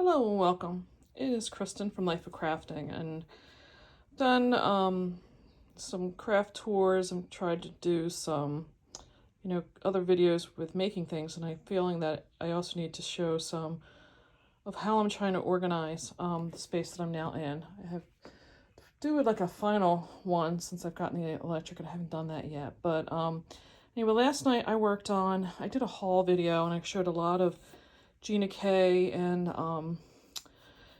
Hello and welcome. It is Kristen from Life of Crafting, and done some craft tours and tried to do some other videos with making things, and I'm feeling that I also need to show some of how I'm trying to organize the space that I'm now in. I have to do it like a final one since I've gotten the electric and I haven't done that yet. But anyway, last night I did a haul video and I showed a lot of Gina K and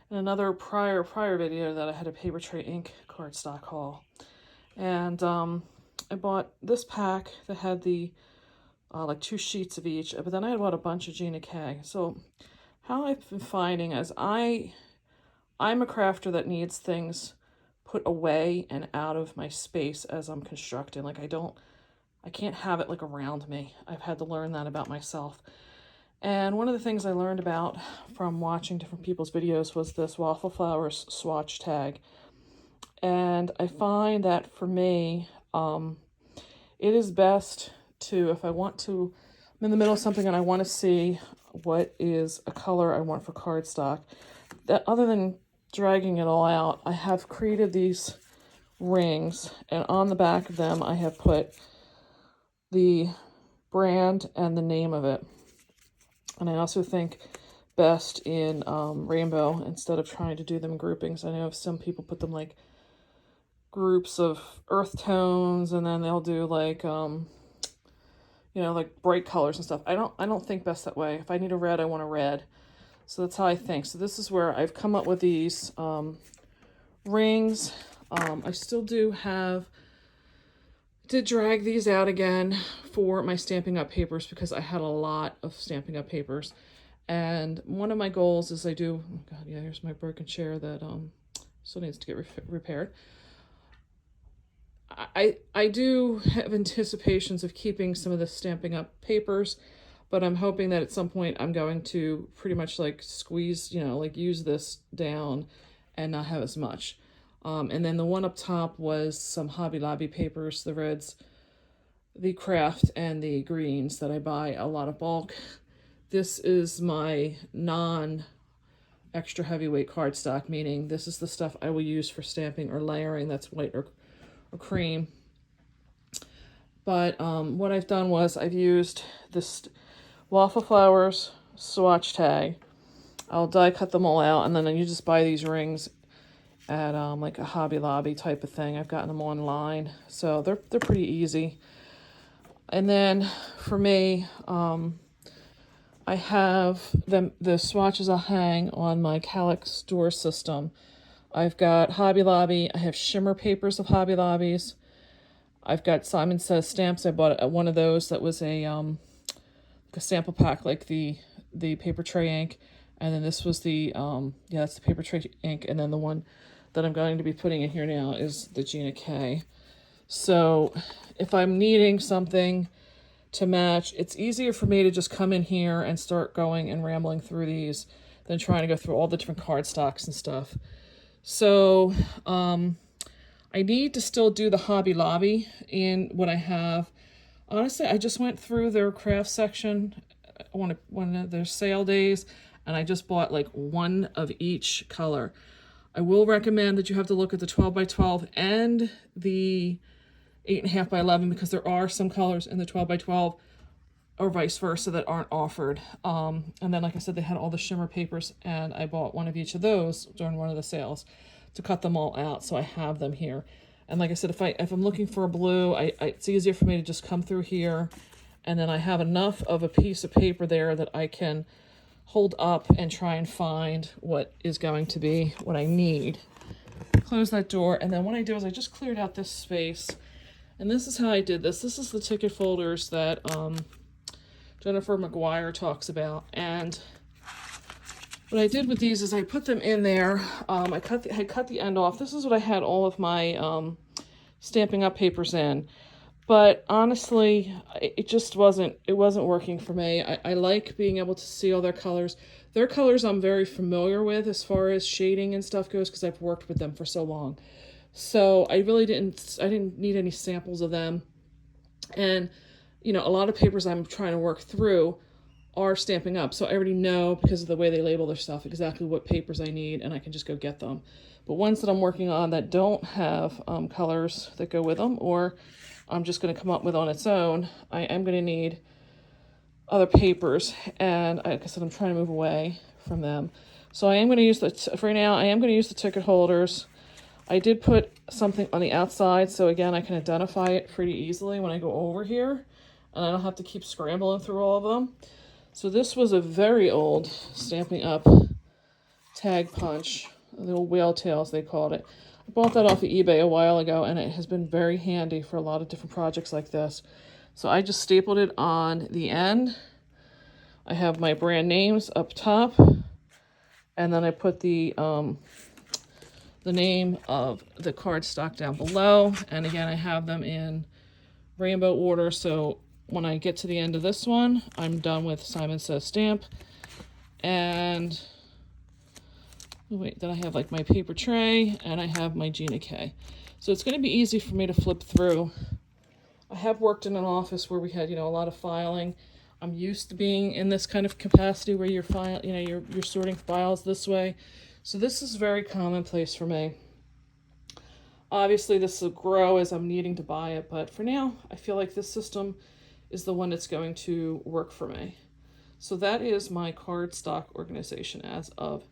in another prior video that I had a paper tray ink cardstock haul. And I bought this pack that had the like 2 sheets of each, but then I bought a bunch of Gina K. So how I've been finding is I'm a crafter that needs things put away and out of my space as I'm constructing. Like I can't have it like around me. I've had to learn that about myself. And one of the things I learned about from watching different people's videos was this waffle flowers swatch tag. And I find that for me, it is best to, if I want to, I'm in the middle of something and I want to see what is a color I want for cardstock, that other than dragging it all out, I have created these rings, and on the back of them I have put the brand and the name of it. And I also think best in rainbow instead of trying to do them in groupings. I know some people put them like groups of earth tones, and then they'll do like like bright colors and stuff. I don't think best that way. If I need a red, I want a red. So that's how I think. So this is where I've come up with these rings. I still did drag these out again for my Stampin' Up! Papers because I had a lot of Stampin' Up! Papers. And one of my goals is oh God, yeah, here's my broken chair that still needs to get repaired. I do have anticipations of keeping some of the Stampin' Up! Papers, but I'm hoping that at some point I'm going to pretty much like squeeze, like use this down and not have as much. And then the one up top was some Hobby Lobby papers, the reds, the craft, and the greens that I buy a lot of bulk. This is my non-extra heavyweight cardstock, meaning this is the stuff I will use for stamping or layering. That's white or cream. But what I've done was I've used this waffle flowers swatch tag. I'll die cut them all out, and then you just buy these rings at like a Hobby Lobby type of thing. I've gotten them online, so they're pretty easy. And then for me, I have the swatches I'll hang on my Calyx door system. I've got Hobby Lobby. I have shimmer papers of Hobby Lobbies. I've got Simon Says stamps. I bought one of those that was like a sample pack, like the paper tray ink. And then this was the that's the paper tray ink. And then the one that I'm going to be putting in here now is the Gina K. So if I'm needing something to match, it's easier for me to just come in here and start going and rambling through these than trying to go through all the different cardstocks and stuff. So I need to still do the Hobby Lobby in what I have. Honestly, I just went through their craft section one of their sale days, and I just bought like one of each color. I will recommend that you have to look at the 12 by 12 and the 8.5 by 11 because there are some colors in the 12 by 12 or vice versa that aren't offered. And then, like I said, they had all the shimmer papers, and I bought one of each of those during one of the sales to cut them all out, so I have them here. And like I said, if I'm looking for a blue, it's easier for me to just come through here, and then I have enough of a piece of paper there that I can hold up and try and find what is going to be what I need. Close that door, and then what I do is I just cleared out this space, and this is how I did this. This is the ticket folders that Jennifer McGuire talks about, and what I did with these is I put them in there. I cut the end off. This is what I had all of my Stampin' Up! Papers in. But honestly, it just wasn't working for me. I like being able to see all their colors. Their colors I'm very familiar with as far as shading and stuff goes because I've worked with them for so long. So I really didn't need any samples of them. And, a lot of papers I'm trying to work through are Stampin' Up. So I already know, because of the way they label their stuff, exactly what papers I need, and I can just go get them. But ones that I'm working on that don't have colors that go with them, or I'm just going to come up with on its own, I am going to need other papers. And like I said, I'm trying to move away from them. So I am going to use for now, I am going to use the ticket holders. I did put something on the outside, so again, I can identify it pretty easily when I go over here, and I don't have to keep scrambling through all of them. So this was a very old Stampin' Up tag punch, the old whale tails they called it. I bought that off of eBay a while ago, and it has been very handy for a lot of different projects like this. So I just stapled it on the end. I have my brand names up top, and then I put the name of the cardstock down below. And again, I have them in rainbow order, so when I get to the end of this one, I'm done with Simon Says Stamp. And wait, then I have like my paper tray, and I have my Gina K. So it's going to be easy for me to flip through. I have worked in an office where we had, a lot of filing. I'm used to being in this kind of capacity where you're sorting files this way. So this is very commonplace for me. Obviously, this will grow as I'm needing to buy it, but for now, I feel like this system is the one that's going to work for me. So that is my cardstock organization as of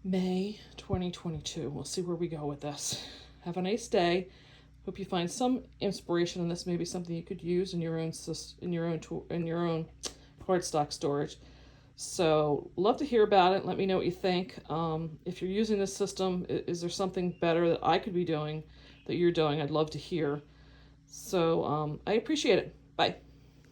May 2022. We'll see where we go with this. Have a nice day. Hope you find some inspiration in this. Maybe something you could use in your own cardstock storage. So love to hear about it. Let me know what you think. If you're using this system, is there something better that I could be doing that you're doing? I'd love to hear. So I appreciate it. Bye.